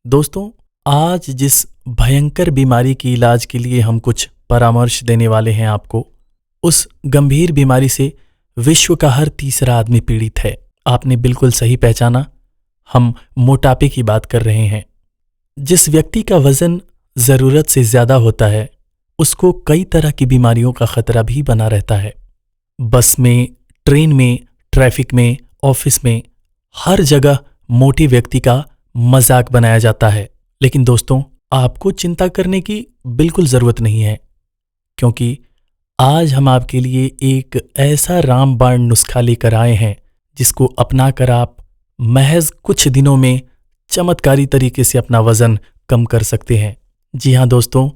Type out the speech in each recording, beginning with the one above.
दोस्तों, आज जिस भयंकर बीमारी की इलाज के लिए हम कुछ परामर्श देने वाले हैं आपको, उस गंभीर बीमारी से विश्व का हर तीसरा आदमी पीड़ित है। आपने बिल्कुल सही पहचाना, हम मोटापे की बात कर रहे हैं। जिस व्यक्ति का वजन जरूरत से ज्यादा होता है, उसको कई तरह की बीमारियों का खतरा भी बना रहता है। बस में, ट्रेन में, ट्रैफिक में, ऑफिस में, हर जगह मोटे व्यक्ति का मजाक बनाया जाता है। लेकिन दोस्तों, आपको चिंता करने की बिल्कुल जरूरत नहीं है, क्योंकि आज हम आपके लिए एक ऐसा रामबाण नुस्खा लेकर आए हैं जिसको अपनाकर आप महज कुछ दिनों में चमत्कारी तरीके से अपना वजन कम कर सकते हैं। जी हाँ दोस्तों,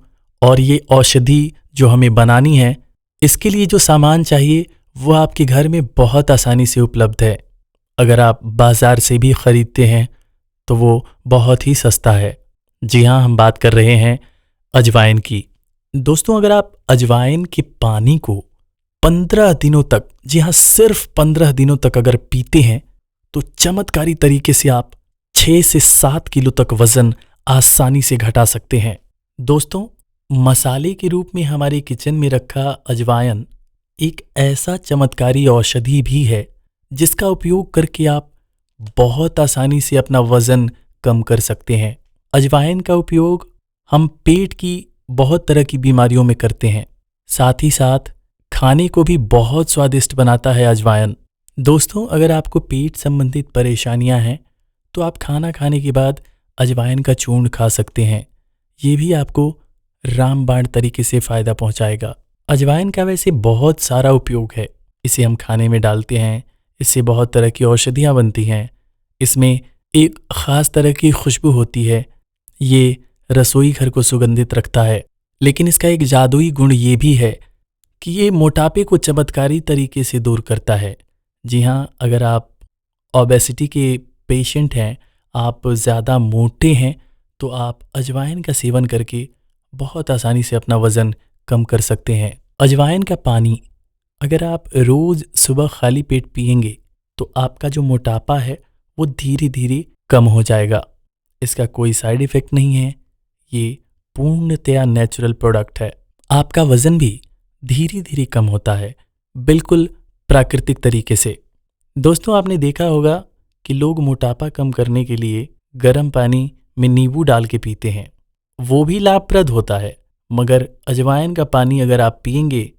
और ये औषधि जो हमें बनानी है, इसके लिए जो सामान चाहिए वो आपके घर में बहुत आसानी से उपलब्ध है। अगर आप बाजार से भी खरीदते हैं तो वो बहुत ही सस्ता है। जी हाँ, हम बात कर रहे हैं अजवाइन की। दोस्तों, अगर आप अजवाइन के पानी को 15 दिनों तक, जी हाँ सिर्फ 15 दिनों तक अगर पीते हैं तो चमत्कारी तरीके से आप 6 से 7 किलो तक वजन आसानी से घटा सकते हैं। दोस्तों, मसाले के रूप में हमारे किचन में रखा अजवाइन एक ऐसा चमत्कारी औषधि भी है जिसका उपयोग करके आप बहुत आसानी से अपना वजन कम कर सकते हैं। अजवाइन का उपयोग हम पेट की बहुत तरह की बीमारियों में करते हैं। साथ ही साथ खाने को भी बहुत स्वादिष्ट बनाता है अजवाइन। दोस्तों, अगर आपको पेट संबंधित परेशानियां हैं तो आप खाना खाने के बाद अजवाइन का चूर्ण खा सकते हैं। ये भी आपको रामबाण तरीके से फायदा पहुंचाएगा। अजवाइन का वैसे बहुत सारा उपयोग है। इसे हम खाने में डालते हैं, इससे बहुत तरह की औषधियाँ बनती हैं। इसमें एक ख़ास तरह की खुशबू होती है, ये रसोई घर को सुगंधित रखता है। लेकिन इसका एक जादुई गुण ये भी है कि ये मोटापे को चमत्कारी तरीके से दूर करता है। जी हाँ, अगर आप ओबेसिटी के पेशेंट हैं, आप ज़्यादा मोटे हैं, तो आप अजवाइन का सेवन करके बहुत आसानी से अपना वज़न कम कर सकते हैं। अजवाइन का पानी अगर आप रोज़ सुबह खाली पेट पिएंगे तो आपका जो मोटापा है वो धीरे धीरे कम हो जाएगा। इसका कोई साइड इफ़ेक्ट नहीं है, ये पूर्णतया नेचुरल प्रोडक्ट है। आपका वज़न भी धीरे धीरे कम होता है, बिल्कुल प्राकृतिक तरीके से। दोस्तों, आपने देखा होगा कि लोग मोटापा कम करने के लिए गर्म पानी में नींबू डाल के पीते हैं, वो भी लाभप्रद होता है। मगर अजवाइन का पानी अगर आप पिएंगे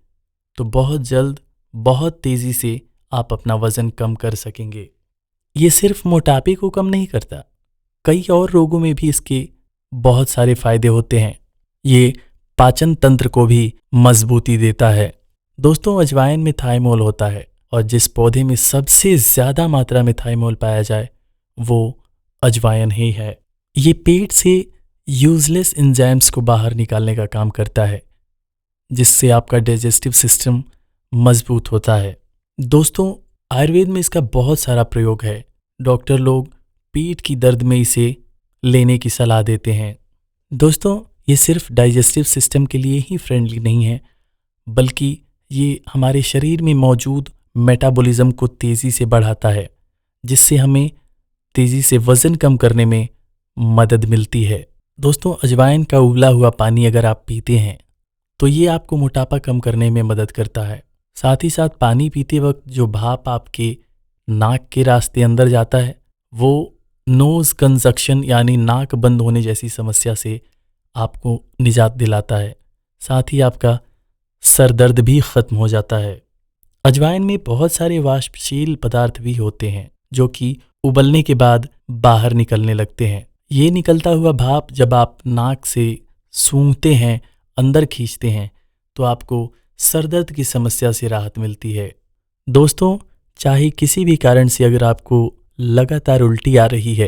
तो बहुत जल्द, बहुत तेज़ी से आप अपना वज़न कम कर सकेंगे। ये सिर्फ मोटापे को कम नहीं करता, कई और रोगों में भी इसके बहुत सारे फायदे होते हैं। ये पाचन तंत्र को भी मजबूती देता है। दोस्तों, अजवाइन में थाइमोल होता है, और जिस पौधे में सबसे ज़्यादा मात्रा में थाइमोल पाया जाए वो अजवाइन ही है। ये पेट से यूजलेस एंजाइम्स को बाहर निकालने का काम करता है, जिससे आपका डाइजेस्टिव सिस्टम मजबूत होता है। दोस्तों, आयुर्वेद में इसका बहुत सारा प्रयोग है। डॉक्टर लोग पेट की दर्द में इसे लेने की सलाह देते हैं। दोस्तों, ये सिर्फ डाइजेस्टिव सिस्टम के लिए ही फ्रेंडली नहीं है, बल्कि ये हमारे शरीर में मौजूद मेटाबॉलिज्म को तेज़ी से बढ़ाता है, जिससे हमें तेज़ी से वज़न कम करने में मदद मिलती है। दोस्तों, अजवाइन का उबला हुआ पानी अगर आप पीते हैं तो ये आपको मोटापा कम करने में मदद करता है। साथ ही साथ पानी पीते वक्त जो भाप आपके नाक के रास्ते अंदर जाता है वो नोज़ कंजक्शन यानी नाक बंद होने जैसी समस्या से आपको निजात दिलाता है। साथ ही आपका सर दर्द भी ख़त्म हो जाता है। अजवाइन में बहुत सारे वाष्पशील पदार्थ भी होते हैं जो कि उबलने के बाद बाहर निकलने लगते हैं। ये निकलता हुआ भाप जब आप नाक से सूंघते हैं, अंदर खींचते हैं, तो आपको सरदर्द की समस्या से राहत मिलती है। दोस्तों, चाहे किसी भी कारण से अगर आपको लगातार उल्टी आ रही है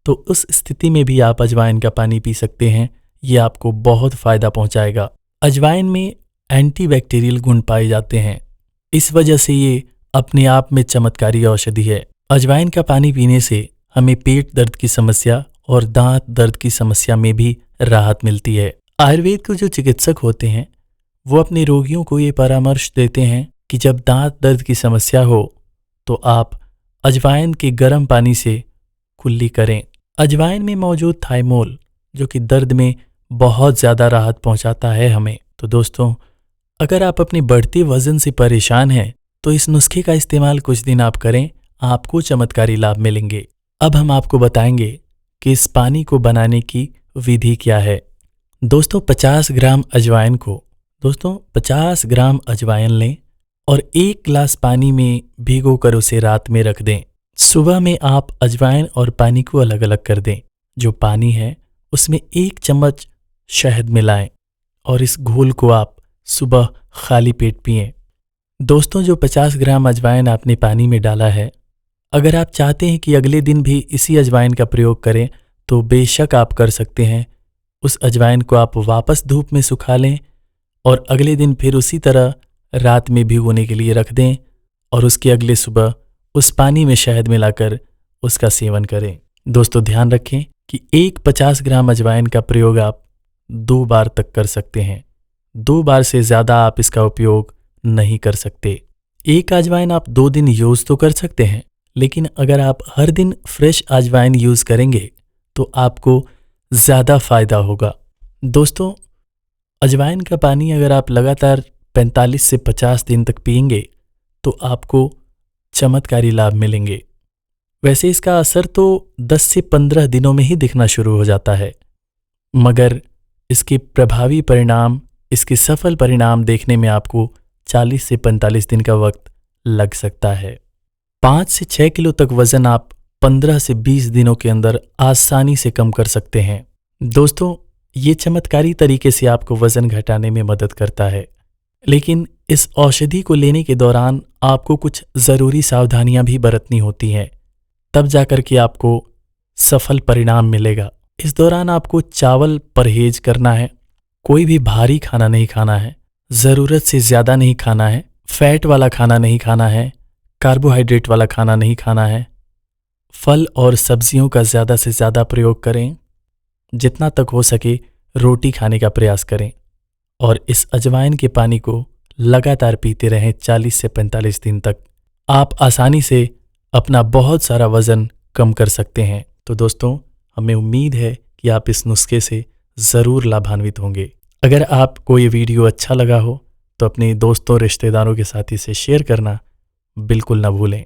तो उस स्थिति में भी आप अजवाइन का पानी पी सकते हैं, ये आपको बहुत फ़ायदा पहुंचाएगा। अजवाइन में एंटीबैक्टीरियल गुण पाए जाते हैं, इस वजह से ये अपने आप में चमत्कारी औषधि है। अजवाइन का पानी पीने से हमें पेट दर्द की समस्या और दांत दर्द की समस्या में भी राहत मिलती है। आयुर्वेद के जो चिकित्सक होते हैं वो अपने रोगियों को ये परामर्श देते हैं कि जब दांत दर्द की समस्या हो तो आप अजवाइन के गर्म पानी से कुल्ली करें। अजवाइन में मौजूद थाइमोल जो कि दर्द में बहुत ज़्यादा राहत पहुंचाता है हमें। तो दोस्तों, अगर आप अपनी बढ़ती वजन से परेशान हैं तो इस नुस्खे का इस्तेमाल कुछ दिन आप करें, आपको चमत्कारी लाभ मिलेंगे। अब हम आपको बताएंगे कि इस पानी को बनाने की विधि क्या है। दोस्तों 50 ग्राम अजवाइन लें और 1 गिलास पानी में भिगोकर उसे रात में रख दें। सुबह में आप अजवाइन और पानी को अलग अलग कर दें। जो पानी है उसमें 1 चम्मच शहद मिलाएं और इस घोल को आप सुबह खाली पेट पिएं। दोस्तों, जो 50 ग्राम अजवाइन आपने पानी में डाला है, अगर आप चाहते हैं कि अगले दिन भी इसी अजवाइन का प्रयोग करें तो बेशक आप कर सकते हैं। उस अजवाइन को आप वापस धूप में सुखा लें और अगले दिन फिर उसी तरह रात में भिगोने के लिए रख दें और उसके अगले सुबह उस पानी में शहद मिलाकर उसका सेवन करें। दोस्तों, ध्यान रखें कि 50 ग्राम अजवाइन का प्रयोग आप 2 बार तक कर सकते हैं। 2 बार से ज़्यादा आप इसका उपयोग नहीं कर सकते। एक अजवाइन आप 2 दिन यूज़ तो कर सकते हैं, लेकिन अगर आप हर दिन फ्रेश अजवाइन यूज़ करेंगे तो आपको ज़्यादा फायदा होगा। दोस्तों, अजवाइन का पानी अगर आप लगातार 45 से 50 दिन तक पिएंगे तो आपको चमत्कारी लाभ मिलेंगे। वैसे इसका असर तो 10 से 15 दिनों में ही दिखना शुरू हो जाता है, मगर इसके प्रभावी परिणाम, इसके सफल परिणाम देखने में आपको 40 से 45 दिन का वक्त लग सकता है। 5 से 6 किलो तक वजन आप 15 से 20 दिनों के अंदर आसानी से कम कर सकते हैं। दोस्तों, ये चमत्कारी तरीके से आपको वजन घटाने में मदद करता है, लेकिन इस औषधि को लेने के दौरान आपको कुछ ज़रूरी सावधानियां भी बरतनी होती हैं, तब जाकर के आपको सफल परिणाम मिलेगा। इस दौरान आपको चावल परहेज करना है, कोई भी भारी खाना नहीं खाना है, ज़रूरत से ज़्यादा नहीं खाना है, फैट वाला खाना नहीं खाना है, कार्बोहाइड्रेट वाला खाना नहीं खाना है। फल और सब्जियों का ज़्यादा से ज़्यादा प्रयोग करें, जितना तक हो सके रोटी खाने का प्रयास करें और इस अजवाइन के पानी को लगातार पीते रहें 40 से 45 दिन तक। आप आसानी से अपना बहुत सारा वज़न कम कर सकते हैं। तो दोस्तों, हमें उम्मीद है कि आप इस नुस्खे से ज़रूर लाभान्वित होंगे। अगर आपको ये वीडियो अच्छा लगा हो तो अपने दोस्तों, रिश्तेदारों के साथ इसे शेयर करना बिल्कुल न भूलें।